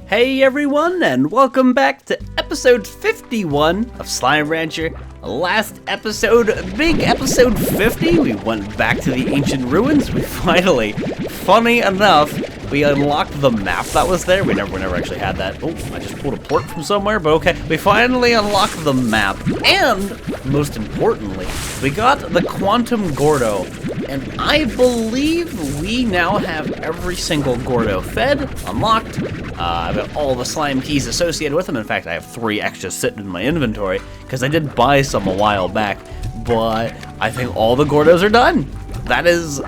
Hey everyone, and welcome back to episode 51 of Slime Rancher. Last episode, big episode 50, we went back to the ancient ruins. We finally, funny enough, we unlocked the map that was there. We never actually had that. Oh, I just pulled a port from somewhere, but okay. We finally unlocked the map, and most importantly, we got the Quantum Gordo. And I believe we now have every single Gordo fed, unlocked. I've got all the slime keys associated with them. In fact, I have 3 extras sitting in my inventory, because I did buy some a while back, but I think all the Gordos are done. That is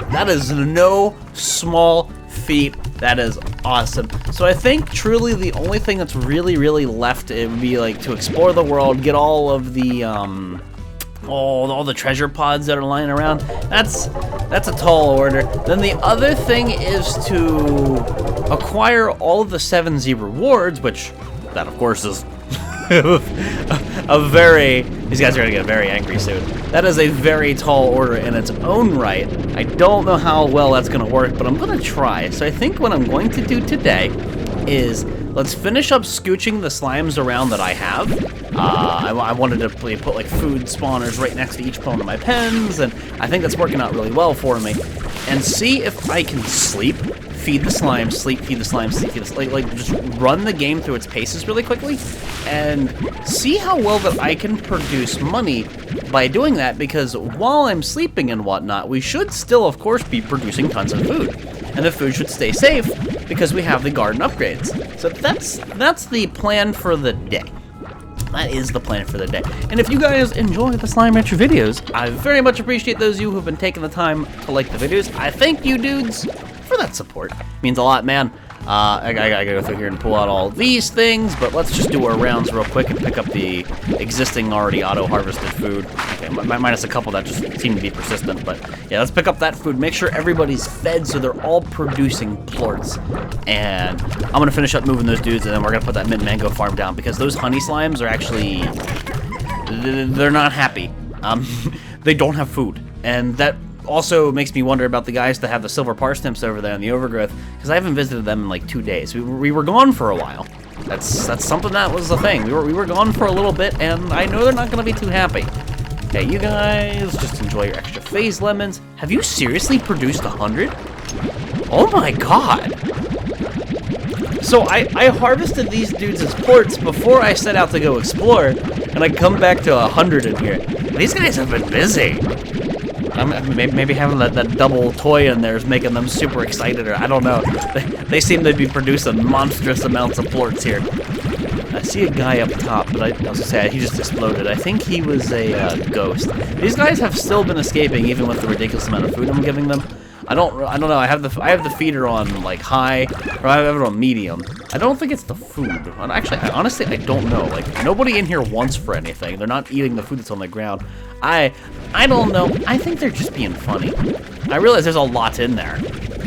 no small feat. That is awesome. So I think truly the only thing that's really left, it would be like to explore the world, get all of the all the treasure pods that are lying around. That's a tall order. Then the other thing is to acquire all of the 7Z rewards, which that of course is these guys are gonna get very angry soon. That is a very tall order in its own right. I don't know how well that's gonna work, but I'm gonna try. So I think what I'm going to do today is let's finish up scooching the slimes around that I have. I wanted to put like food spawners right next to each one of my pens, and I think that's working out really well for me. And see if I can sleep, feed the slime, sleep, feed the slime, sleep, feed the slime, like just run the game through its paces really quickly, and see how well that I can produce money by doing that, because while I'm sleeping and whatnot, we should still, of course, be producing tons of food. And the food should stay safe, because we have the garden upgrades. So that's the plan for the day. That is the plan for the day. And if you guys enjoy the Slime Rancher videos, I very much appreciate those of you who've been taking the time to like the videos. I thank you dudes for that support. It means a lot, man. I gotta go through here and pull out all these things, but let's just do our rounds real quick and pick up the existing already auto-harvested food. Okay, minus a couple that just seem to be persistent, but yeah, let's pick up that food. Make sure everybody's fed so they're all producing plorts. And I'm gonna finish up moving those dudes, and then we're gonna put that mint mango farm down, because those honey slimes are actually, they're not happy. They don't have food, and that also makes me wonder about the guys that have the silver parsnips over there in the overgrowth, because I haven't visited them in like 2 days. We were gone for a while. That's something that was the thing. We were gone for a little bit, and I know they're not going to be too happy. Okay, you guys just enjoy your extra phase lemons. Have you seriously produced 100? Oh my god! So I harvested these dudes as ports before I set out to go explore, and I come back to 100 in here. These guys have been busy. Maybe having that double toy in there is making them super excited, or I don't know. They seem to be producing monstrous amounts of plorts here. I see a guy up top, but I was gonna say he just exploded. I think he was a ghost. These guys have still been escaping even with the ridiculous amount of food I'm giving them. I don't know. I have the feeder on like high, or I have it on medium. I don't think it's the food. Actually, honestly, I don't know. Like, nobody in here wants for anything. They're not eating the food that's on the ground. I don't know. I think they're just being funny. I realize there's a lot in there,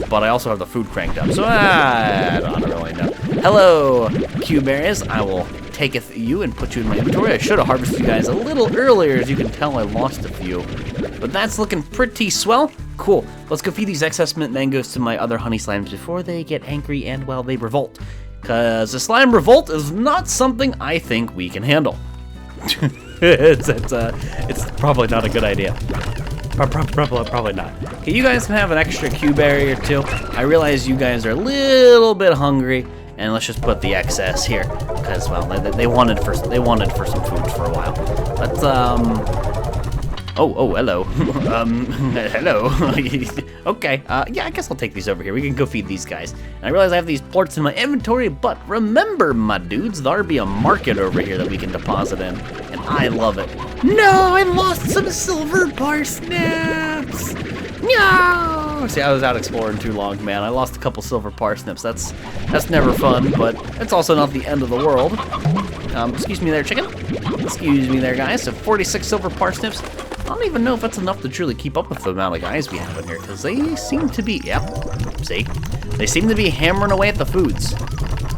but I also have the food cranked up, so I don't really know. Hello, Q-berries. I will taketh you and put you in my inventory. I should have harvested you guys a little earlier. As you can tell, I lost a few, but that's looking pretty swell. Cool. Let's go feed these excess mint mangoes to my other honey slimes before they get angry and, well, they revolt. Because the slime revolt is not something I think we can handle. It's probably not a good idea. Probably not. Okay, you guys can have an extra Q-berry or 2. I realize you guys are a little bit hungry, and let's just put the excess here, because, well, they wanted for some food for a while. Let's Oh, hello. Hello. Okay, yeah, I guess I'll take these over here. We can go feed these guys. And I realize I have these plorts in my inventory, but remember, my dudes, there'll be a market over here that we can deposit in, and I love it. No, I lost some silver parsnips! No! See, I was out exploring too long, man. I lost a couple silver parsnips. That's never fun, but it's also not the end of the world. Excuse me there, chicken. Excuse me there, guys. So 46 silver parsnips. I don't even know if that's enough to truly keep up with the amount of guys we have in here, because they seem to be, yep, see? They seem to be hammering away at the foods.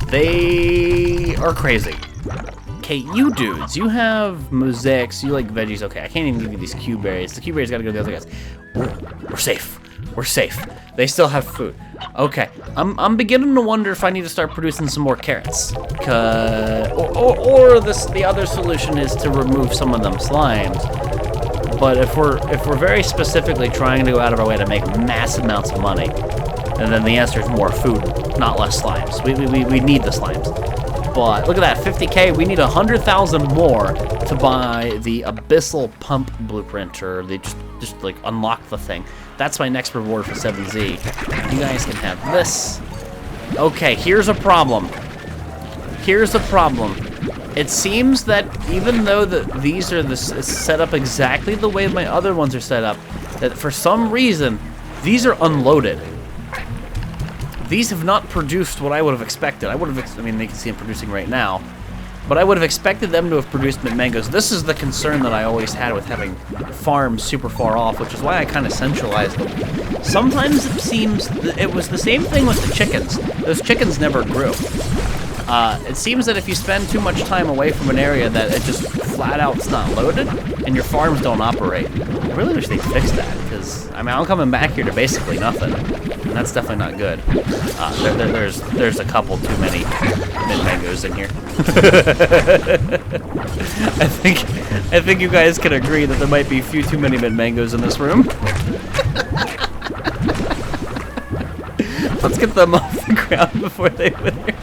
They are crazy. Okay, you dudes, you have mosaics, you like veggies. Okay, I can't even give you these Q-berries. The Q-berries gotta go to the other guys. We're safe. We're safe. They still have food. Okay, I'm beginning to wonder if I need to start producing some more carrots. Or the other solution is to remove some of them slimes. But if we're very specifically trying to go out of our way to make massive amounts of money, and then the answer is more food, not less slimes. We need the slimes. But look at that, 50K, we need 100,000 more to buy the Abyssal Pump Blueprint, or they just like unlock the thing. That's my next reward for 7Z. You guys can have this. Okay, here's a problem. Here's a problem. It seems that even though these are set up exactly the way my other ones are set up, that for some reason, these are unloaded. These have not produced what I would have expected. I mean, they can see them producing right now, but I would have expected them to have produced mangoes. This is the concern that I always had with having farms super far off, which is why I kind of centralized them. Sometimes it seems that it was the same thing with the chickens. Those chickens never grew. It seems that if you spend too much time away from an area that it just flat out is not loaded, and your farms don't operate. I really wish they'd fix that, because, I mean, I'm coming back here to basically nothing, and that's definitely not good. There's a couple too many mangoes in here. I think you guys can agree that there might be a few too many mangoes in this room. Let's get them off the ground before they wither.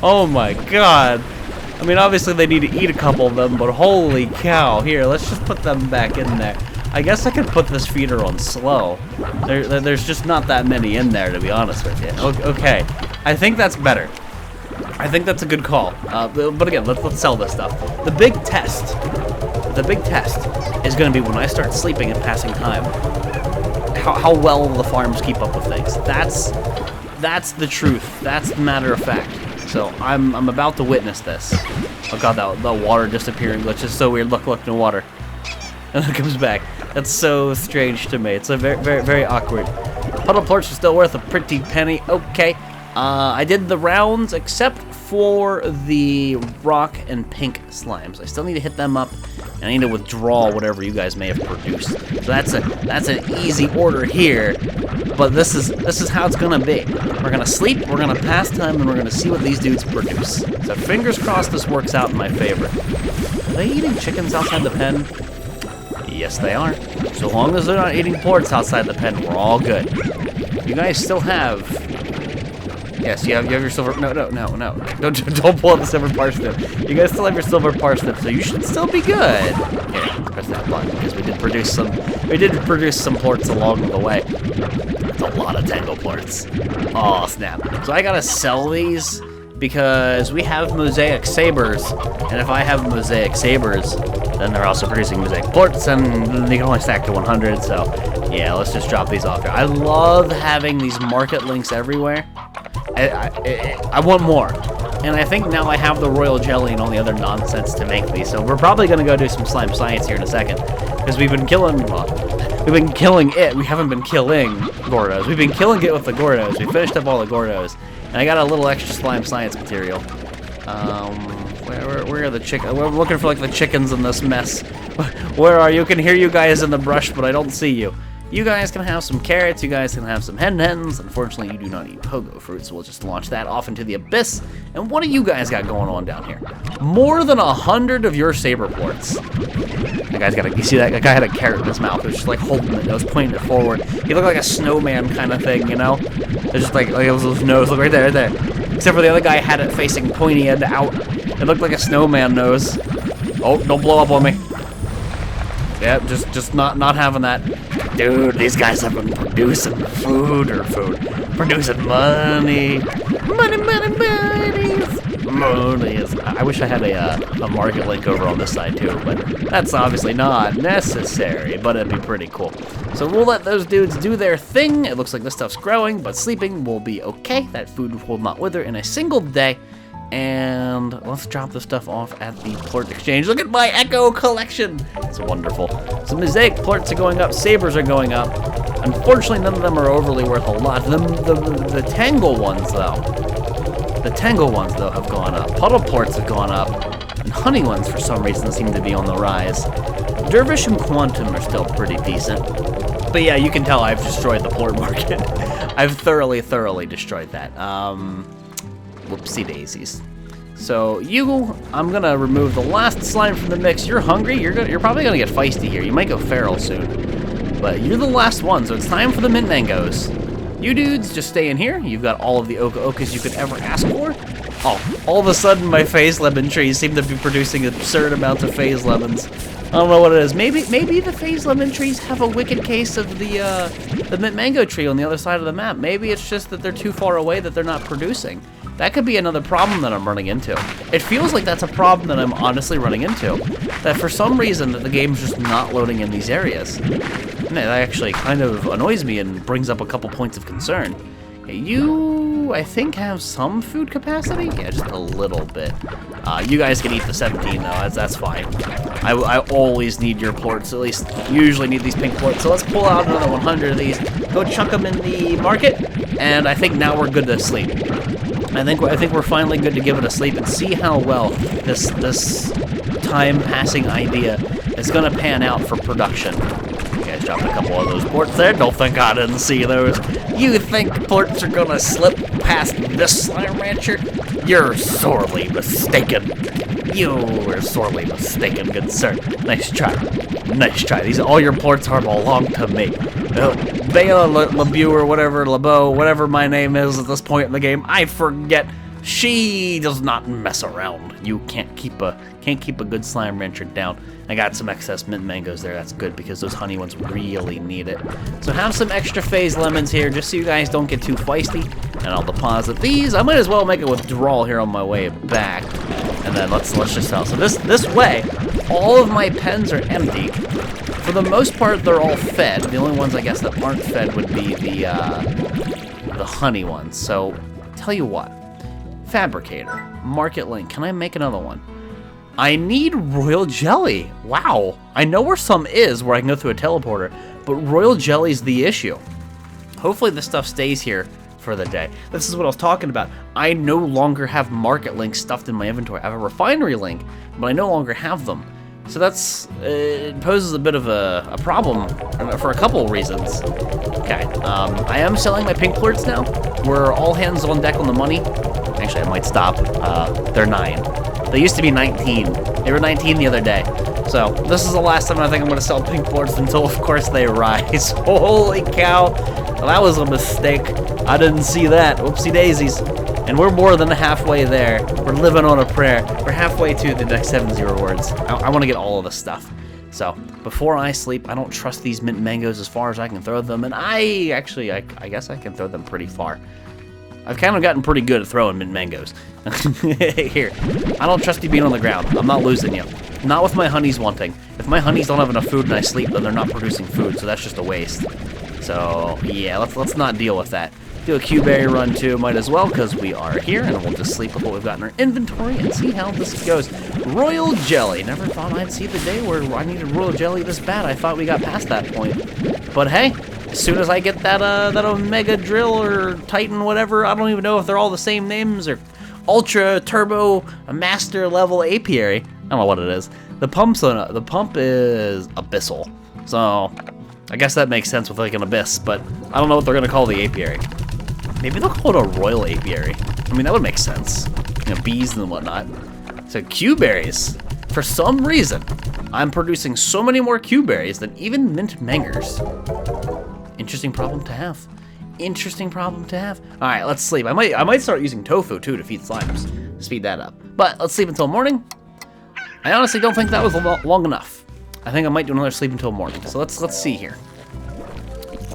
Oh my god. I mean, obviously they need to eat a couple of them, but holy cow. Here, let's just put them back in there. I guess I could put this feeder on slow. There's just not that many in there, to be honest with you. Okay, I think that's better. I think that's a good call. But again, let's sell this stuff. The big test is going to be when I start sleeping and passing time. How well the farms keep up with things. That's the truth. That's the matter of fact. So I'm about to witness this. Oh god, that water disappearing glitch is so weird. Look, no water. And then it comes back. That's so strange to me. It's a very awkward. Puddle plorts are still worth a pretty penny. Okay. I did the rounds except for the rock and pink slimes. I still need to hit them up, and I need to withdraw whatever you guys may have produced. So that's an easy order here. But this is how it's gonna be. We're gonna sleep, we're gonna pass time, and we're gonna see what these dudes produce. So fingers crossed this works out in my favor. Are they eating chickens outside the pen? Yes, they are. So long as they're not eating plorts outside the pen, we're all good. You guys still have... Yes, you have your silver... No. Don't pull out the silver parsnip. You guys still have your silver parsnip, so you should still be good. Here, press that button, because we did produce some plorts along the way. It's a lot of tangle plorts. Oh, snap. So I gotta sell these, because we have mosaic sabers, and if I have mosaic sabers, then they're also producing mosaic plorts, and they can only stack to 100, so yeah, let's just drop these off here. I love having these market links everywhere. I want more, and I think now I have the royal jelly and all the other nonsense to make these, so we're probably going to go do some slime science here in a second, because we've been killing it, we haven't been killing Gordos, we've been killing it with the Gordos, we finished up all the Gordos, and I got a little extra slime science material. Where are the chickens? We're looking for like the chickens in this mess. Where are you? I can hear you guys in the brush, but I don't see you. You guys can have some carrots, you guys can have some hens. Unfortunately, you do not eat pogo fruit, so we'll just launch that off into the abyss. And what do you guys got going on down here? More than 100 of your saber plorts. That guy's got you see that guy had a carrot in his mouth. It was just like holding it, nose pointing it forward. He looked like a snowman kind of thing, you know? It's just like it was his nose, look right there, Except for the other guy had it facing pointy end out. It looked like a snowman nose. Oh, don't blow up on me. Yeah, just not having that. Dude, these guys have been producing producing money. Monies. I wish I had a market link over on this side too, but that's obviously not necessary, but it'd be pretty cool. So we'll let those dudes do their thing. It looks like this stuff's growing, but sleeping will be okay. That food will not wither in a single day. And let's drop the stuff off at the plort exchange. Look at my Echo collection. It's wonderful. So mosaic plorts are going up, sabers are going up. Unfortunately, none of them are overly worth a lot. The tangle ones, though. The tangle ones, though, have gone up. Puddle plorts have gone up. And honey ones, for some reason, seem to be on the rise. Dervish and Quantum are still pretty decent. But yeah, you can tell I've destroyed the plort market. I've thoroughly destroyed that. Whoopsie daisies. So I'm gonna remove the last slime from the mix. You're hungry. You're probably gonna get feisty here. You might go feral soon. But you're the last one, so it's time for the mint mangoes. You dudes, just stay in here. You've got all of the okas you could ever ask for. Oh, all of a sudden my phase lemon trees seem to be producing absurd amounts of phase lemons. I don't know what it is. Maybe the phase lemon trees have a wicked case of the mint mango tree on the other side of the map. Maybe it's just that they're too far away that they're not producing. That could be another problem that I'm running into. It feels like that's a problem that I'm honestly running into. That for some reason that the game's just not loading in these areas. And that actually kind of annoys me and brings up a couple points of concern. You, I think, have some food capacity? Yeah, just a little bit. You guys can eat the 17 though, that's fine. I always need your plorts, at least usually need these pink plorts. So let's pull out another 100 of these, go chuck them in the market, and I think now we're good to sleep. I think we're finally good to give it a sleep and see how well this time-passing idea is gonna pan out for production. You guys dropped a couple of those ports there. Don't think I didn't see those. You think ports are gonna slip past this slime rancher? You're sorely mistaken. You were sorely mistaken, good sir. Nice try. Nice try. All your ports are belong to me. Beatrix LeBeau or whatever, LeBeau, whatever my name is at this point in the game, I forget. She does not mess around. You can't keep a good slime rancher down. I got some excess mint mangoes there. That's good because those honey ones really need it. So have some extra phase lemons here just so you guys don't get too feisty. And I'll deposit these. I might as well make a withdrawal here on my way back. And then let's just sell. So this way, all of my pens are empty. For the most part, they're all fed. The only ones I guess that aren't fed would be the honey ones. So tell you what. Fabricator, market link. Can I make another one? I need royal jelly. Wow. I know where some is where I can go through a teleporter, but royal jelly's the issue. Hopefully this stuff stays here for the day. This is what I was talking about. I no longer have market links stuffed in my inventory. I have a refinery link, but I no longer have them. So it poses a bit of a problem for a couple of reasons. Okay, I am selling my pink plorts now. We're all hands on deck on the money. Actually, I might stop. They're 9. They used to be 19. They were 19 the other day. So this is the last time I think I'm going to sell pink plorts until, of course, they rise. Holy cow. Well, that was a mistake. I didn't see that. Whoopsie daisies. And we're more than halfway there. We're living on a prayer. We're halfway to the next 70 rewards. I want to get all of this stuff. So before I sleep, I don't trust these mint mangoes as far as I can throw them. And I guess I can throw them pretty far. I've kind of gotten pretty good at throwing mint mangoes. Here, I don't trust you being on the ground. I'm not losing you. Not with my honeys wanting. If my honeys don't have enough food and I sleep, then they're not producing food, so that's just a waste. So yeah, let's not deal with that. Do a Q-berry run too, might as well, because we are here, and we'll just sleep with what we've got in our inventory and see how this goes. Royal jelly. Never thought I'd see the day where I needed royal jelly this bad. I thought we got past that point. But hey, as soon as I get that Omega Drill or Titan, whatever, I don't even know if they're all the same names, or Ultra, Turbo, a Master Level Apiary. I don't know what it is. The pump is Abyssal. So I guess that makes sense with like an abyss, but I don't know what they're gonna call the apiary. Maybe they'll call it a royal apiary. I mean, that would make sense. You know, bees and whatnot. So Q-berries. For some reason, I'm producing so many more Q-berries than even mint mangers. Interesting problem to have. Interesting problem to have. All right, let's sleep. I might start using tofu too to feed slimes. Speed that up. But let's sleep until morning. I honestly don't think that was long enough. I think I might do another sleep until morning. So let's see here.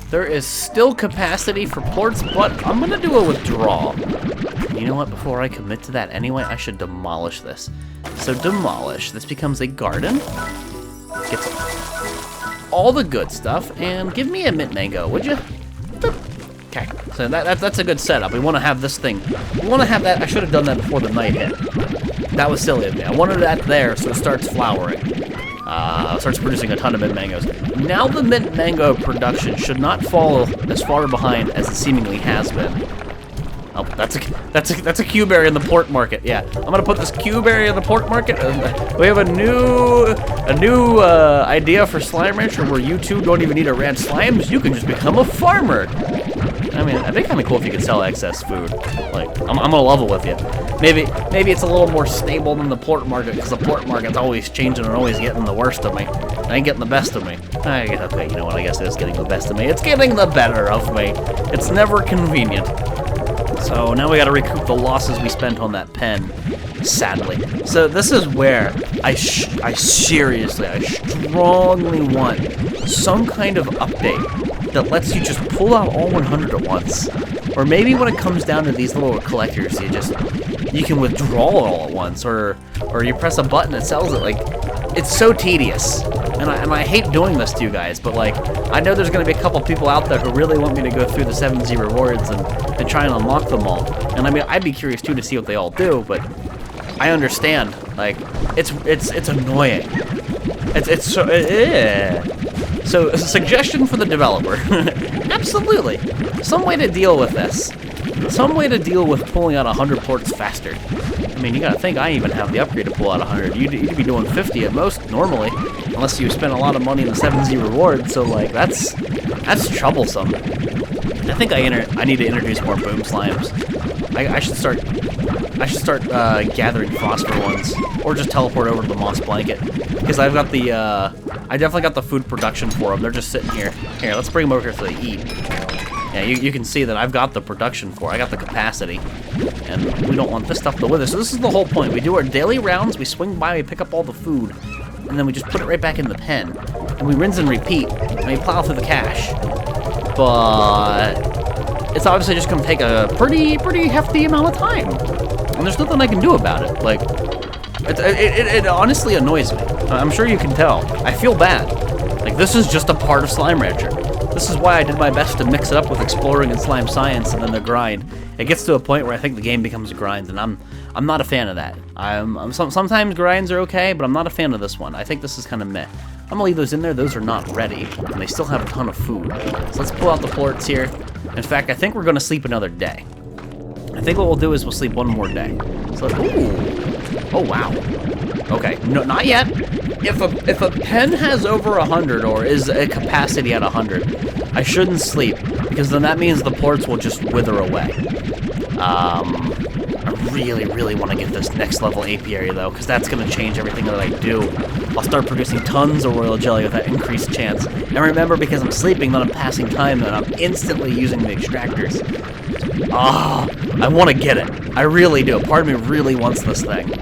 There is still capacity for plorts, but I'm gonna do a withdrawal. You know what? Before I commit to that anyway, I should demolish this. So demolish. This becomes a garden. Gets all the good stuff, and give me a mint mango, would you? Okay. So that's a good setup. We want to have this thing. We want to have that. I should have done that before the night hit. That was silly of me. I wanted that there so it starts flowering. Starts producing a ton of mint mangoes. Now the mint mango production should not fall as far behind as it seemingly has been. Oh, that's a cube area in the pork market. Yeah, I'm gonna put this cube area in the pork market. We have a new idea for slime rancher where you two don't even need to ranch slimes. You can just become a farmer. I mean, it'd be kind of cool if you could sell excess food. Like, I'm gonna level with you. Maybe it's a little more stable than the pork market, because the pork market's always changing and always getting the worst of me. It ain't getting the best of me. Okay, you know what? I guess it is getting the best of me. It's getting the better of me. It's never convenient. So now we gotta recoup the losses we spent on that pen, sadly. So this is where I strongly want some kind of update that lets you just pull out all 100 at once. Or maybe when it comes down to these little collectors, you can withdraw it all at once, or you press a button that sells it. Like, it's so tedious. And I hate doing this to you guys, but like, I know there's gonna be a couple people out there who really want me to go through the 7Z rewards and try and unlock them all. And I mean, I'd be curious too to see what they all do, but I understand. Like, it's annoying. It's so So, a suggestion for the developer. Absolutely. Some way to deal with this. Some way to deal with pulling out 100 ports faster. I mean, you gotta think I even have the upgrade to pull out 100. You'd be doing 50 at most, normally. Unless you spend a lot of money in the 7Z reward, so, like, that's troublesome. I think I need to introduce more boom slimes. I should start gathering phosphor ones, or just teleport over to the moss blanket, because I've got the I definitely got the food production for them. They're just sitting here. Here, let's bring them over here so they eat. Yeah, you can see that I've got the production for it. I got the capacity, and we don't want this stuff to wither. So this is the whole point. We do our daily rounds, we swing by, we pick up all the food, and then we just put it right back in the pen, and we rinse and repeat, and we plow through the cache. But it's obviously just going to take a pretty hefty amount of time, and there's nothing I can do about it. Like, it honestly annoys me. I'm sure you can tell. I feel bad. Like, this is just a part of Slime Rancher. This is why I did my best to mix it up with exploring and slime science and then the grind. It gets to a point where I think the game becomes a grind, and I'm not a fan of that. Sometimes grinds are okay, but I'm not a fan of this one. I think this is kind of meh. I'm gonna leave those in there. Those are not ready, and they still have a ton of food. So let's pull out the ports here. In fact, I think we're gonna sleep another day. I think what we'll do is we'll sleep one more day. So, ooh, oh wow. Okay, no, not yet. If a pen has over 100 or is a capacity at 100, I shouldn't sleep, because then that means the ports will just wither away. I really want to get this next level apiary though, because that's going to change everything that I do. I'll start producing tons of royal jelly with that increased chance. And remember, because I'm sleeping, then I'm passing time, and I'm instantly using the extractors. Ah, I want to get it. I really do. Part of me really wants this thing.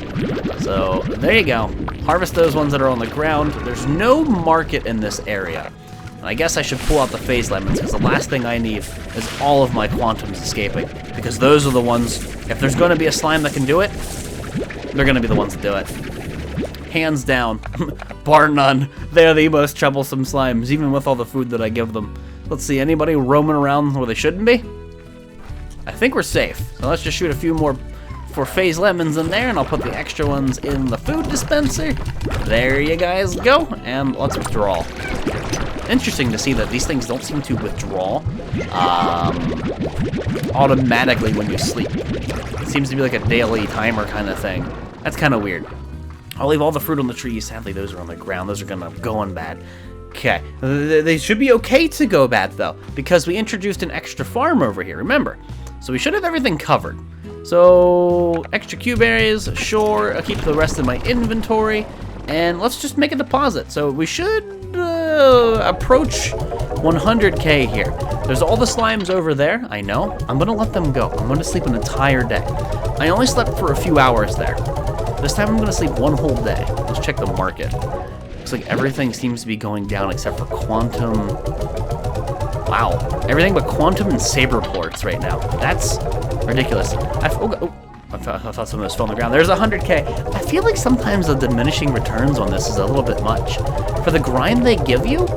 So, there you go. Harvest those ones that are on the ground. There's no market in this area. And I guess I should pull out the phase lemons, because the last thing I need is all of my quantums escaping. Because those are the ones, if there's going to be a slime that can do it, they're going to be the ones that do it. Hands down. Bar none. They are the most troublesome slimes, even with all the food that I give them. Let's see, anybody roaming around where they shouldn't be? I think we're safe. So let's just shoot a few more for phase lemons in there, and I'll put the extra ones in the food dispenser. There you guys go, and let's withdraw. Interesting to see that these things don't seem to withdraw automatically when you sleep. It seems to be like a daily timer kind of thing. That's kind of weird. I'll leave all the fruit on the trees. Sadly, those are on the ground. Those are gonna go on bad. Okay, they should be okay to go bad though, because we introduced an extra farm over here, remember? So we should have everything covered. So, extra cube areas, sure, I'll keep the rest of my inventory, and let's just make a deposit. So we should approach 100k here. There's all the slimes over there, I know. I'm gonna let them go. I'm gonna sleep an entire day. I only slept for a few hours there. This time I'm gonna sleep one whole day. Let's check the market. Looks like everything seems to be going down except for quantum. Wow, everything but quantum and saber ports right now. That's ridiculous. I thought someone was falling on the ground. There's 100k. I feel like sometimes the diminishing returns on this is a little bit much. For the grind they give you,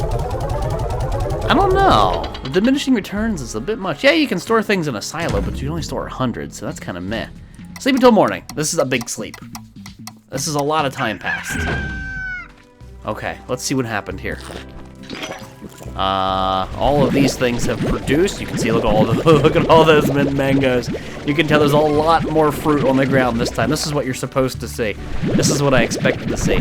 I don't know. The diminishing returns is a bit much. Yeah, you can store things in a silo, but you can only store 100, so that's kind of meh. Sleep until morning. This is a big sleep. This is a lot of time passed. Okay, let's see what happened here. All of these things have produced. You can see, look at all the, look at all those mint mangoes. You can tell there's a lot more fruit on the ground this time. This is what you're supposed to see. This is what I expected to see.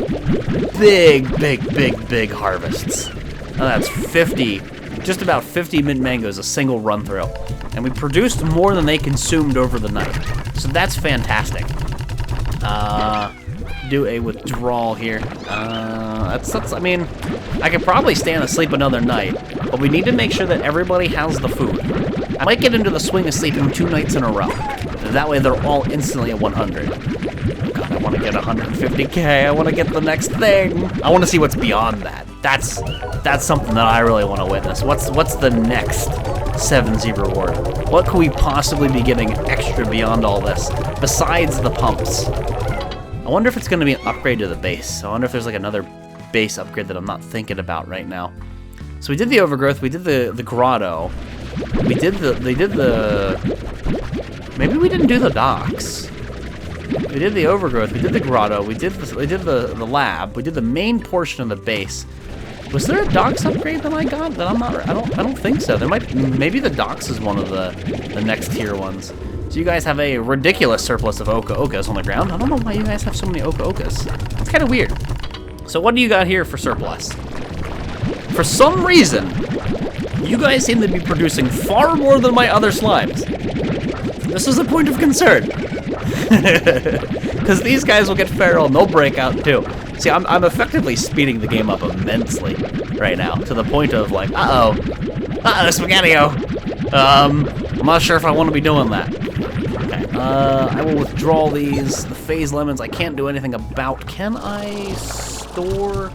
Big, big, big, big harvests. Now that's 50, just about 50 mint mangoes a single run through. And we produced more than they consumed over the night. So that's fantastic. Do a withdrawal here. I mean, I could probably stand asleep another night, but we need to make sure that everybody has the food. I might get into the swing of sleeping 2 nights in a row. That way they're all instantly at 100. Oh God, I want to get 150K. I want to get the next thing. I want to see what's beyond that. That's something that I really want to witness. What's the next 7Z reward? What could we possibly be getting extra beyond all this, besides the pumps? I wonder if it's going to be an upgrade to the base. I wonder if there's like another base upgrade that I'm not thinking about right now. So we did the overgrowth, we did the grotto, maybe we didn't do the docks. We did the overgrowth, we did the grotto, we did the lab, we did the main portion of the base. Was there a docks upgrade that I got that I'm not? I don't think so. There might, maybe the docks is one of the next tier ones. So you guys have a ridiculous surplus of okas on the ground. I don't know why you guys have so many okas. It's kind of weird. So what do you got here for surplus? For some reason, you guys seem to be producing far more than my other slimes. This is a point of concern. Because these guys will get feral and they'll break out too. See, I'm effectively speeding the game up immensely right now, to the point of like, spaghetti-o. I'm not sure if I want to be doing that. Okay, I will withdraw these. The phase lemons I can't do anything about. Can I store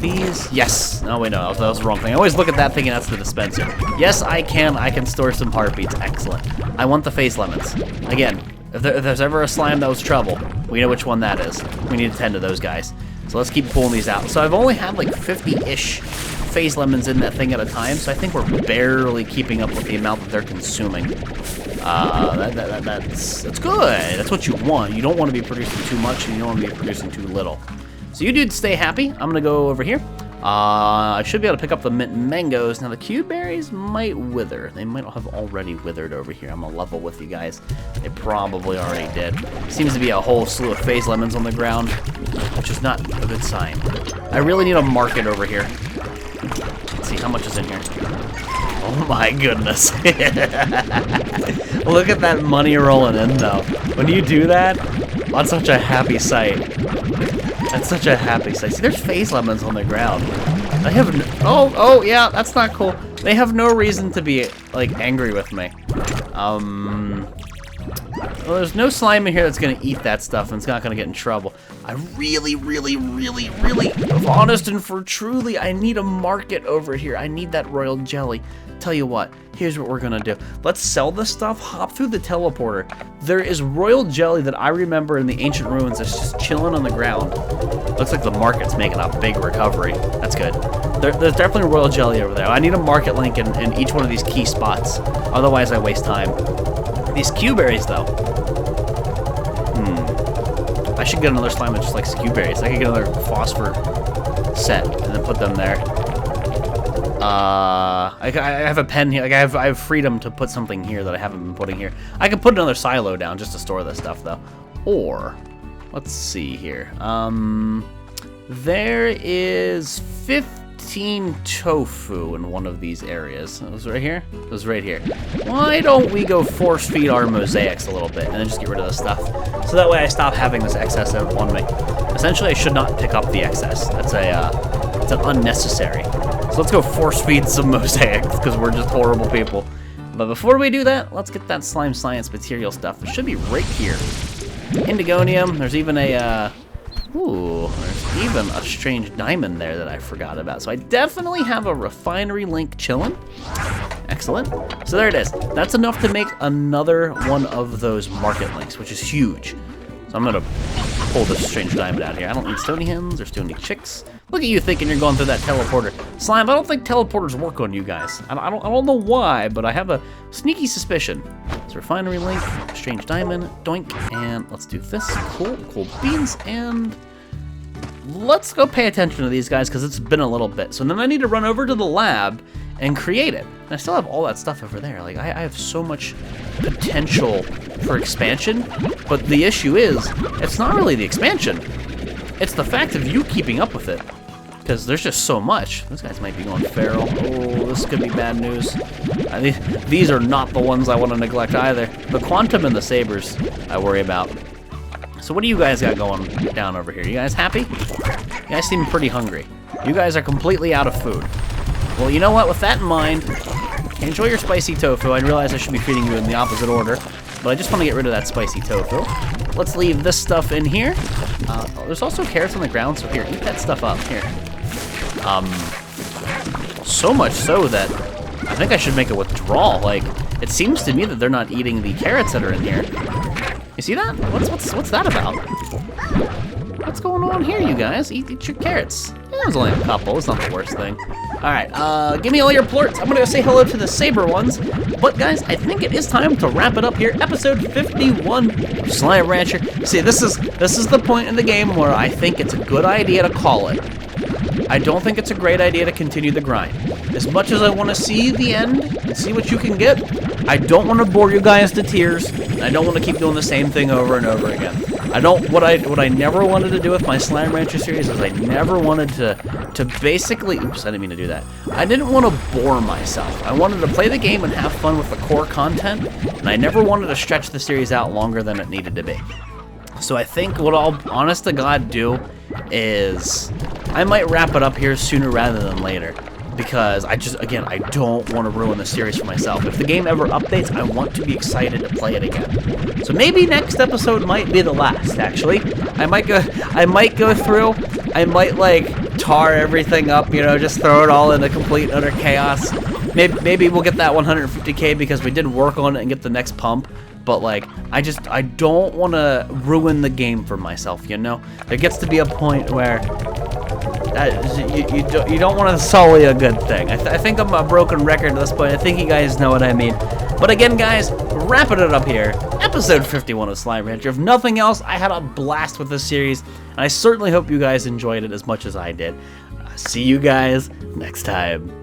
these? Yes. No, wait, no, that was the wrong thing. I always look at that thing and that's the dispenser. Yes, I can store some heartbeats. Excellent. I want the phase lemons. Again, if there's ever a slime that was trouble, we know which one that is. We need to tend to those guys. So let's keep pulling these out. So I've only had like 50-ish phase lemons in that thing at a time, so I think we're barely keeping up with the amount that they're consuming. That's good. That's what you want. You don't want to be producing too much, and you don't want to be producing too little. So you dudes stay happy. I'm gonna go over here. I should be able to pick up the mint mangoes. Now the cube berries might wither. They might have already withered over here. I'm gonna level with you guys. They probably already did. Seems to be a whole slew of phase lemons on the ground, which is not a good sign. I really need a market over here. Let's see how much is in here. Oh my goodness. Look at that money rolling in though. When you do that, that's such a happy sight. That's such a happy sight. See, there's phase lemons on the ground. I have no, oh yeah, that's not cool. They have no reason to be like angry with me. Well, there's no slime in here that's gonna eat that stuff and it's not gonna get in trouble. I really, honest and for truly, I need a market over here. I need that royal jelly. Tell you what, here's what we're gonna do. Let's sell this stuff, hop through the teleporter. There is royal jelly that I remember in the ancient ruins that's just chilling on the ground. Looks like the market's making a big recovery. That's good. There's definitely royal jelly over there. I need a market link in each one of these key spots. Otherwise I waste time. These Q berries though. I should get another slime that just likes Q berries. I could get another phosphor set and then put them there. I have a pen here. Like I have freedom to put something here that I haven't been putting here. I could put another silo down just to store this stuff though. Or let's see here. There is 15 tofu in one of these areas. It was right here? It was right here. Why don't we go force feed our mosaics a little bit and then just get rid of the stuff? So that way I stop having this excess on me. Essentially, I should not pick up the excess. That's it's an unnecessary. So let's go force feed some mosaics because we're just horrible people. But before we do that, let's get that slime science material stuff. It should be right here. Indigonium. There's even a there's even a strange diamond there that I forgot about. So I definitely have a refinery link chilling. Excellent. So there it is. That's enough to make another one of those market links, which is huge. So I'm gonna pull this strange diamond out here. I don't need stony hens or stony chicks. Look at you thinking you're going through that teleporter. Slime, I don't think teleporters work on you guys. I don't know why, but I have a sneaky suspicion. So refinery link, strange diamond, doink, and let's do this. Cool beans, and let's go pay attention to these guys because it's been a little bit. So then I need to run over to the lab and create it. And I still have all that stuff over there. Like, I have so much potential for expansion, but the issue is, it's not really the expansion. It's the fact of you keeping up with it. Because there's just so much. Those guys might be going feral. Oh, this could be bad news. These are not the ones I want to neglect either. The quantum and the sabers I worry about. So what do you guys got going down over here? You guys happy? You guys seem pretty hungry. You guys are completely out of food. Well, you know what? With that in mind, enjoy your spicy tofu. I realize I should be feeding you in the opposite order, but I just want to get rid of that spicy tofu. Let's leave this stuff in here. There's also carrots on the ground, so here, eat that stuff up. Here. So much so that I think I should make a withdrawal. Like, it seems to me that they're not eating the carrots that are in here. You see that? What's that about? What's going on here, you guys? Eat your carrots. Yeah, there's only a couple. It's not the worst thing. All right, give me all your plorts. I'm gonna go say hello to the saber ones. But guys, I think it is time to wrap it up here. Episode 51 of Slime Rancher. See, this is the point in the game where I think it's a good idea to call it. I don't think it's a great idea to continue the grind. As much as I want to see the end and see what you can get, I don't want to bore you guys to tears, and I don't want to keep doing the same thing over and over again. What I never wanted to do with my Slime Rancher series is I never wanted to basically, oops, I didn't mean to do that. I didn't want to bore myself. I wanted to play the game and have fun with the core content, and I never wanted to stretch the series out longer than it needed to be. So I think what I'll honest to God do is I might wrap it up here sooner rather than later, because I don't want to ruin the series for myself. If the game ever updates, I want to be excited to play it again. So maybe next episode might be the last, actually. I might go through, I might like tar everything up, you know, just throw it all into complete utter chaos. Maybe we'll get that 150k because we did work on it and get the next pump. But like, I don't want to ruin the game for myself, you know? There gets to be a point where you don't want to sully a good thing. I think I'm a broken record at this point. I think you guys know what I mean. But again, guys, wrapping it up here. Episode 51 of Slime Rancher. If nothing else, I had a blast with this series, and I certainly hope you guys enjoyed it as much as I did. See you guys next time.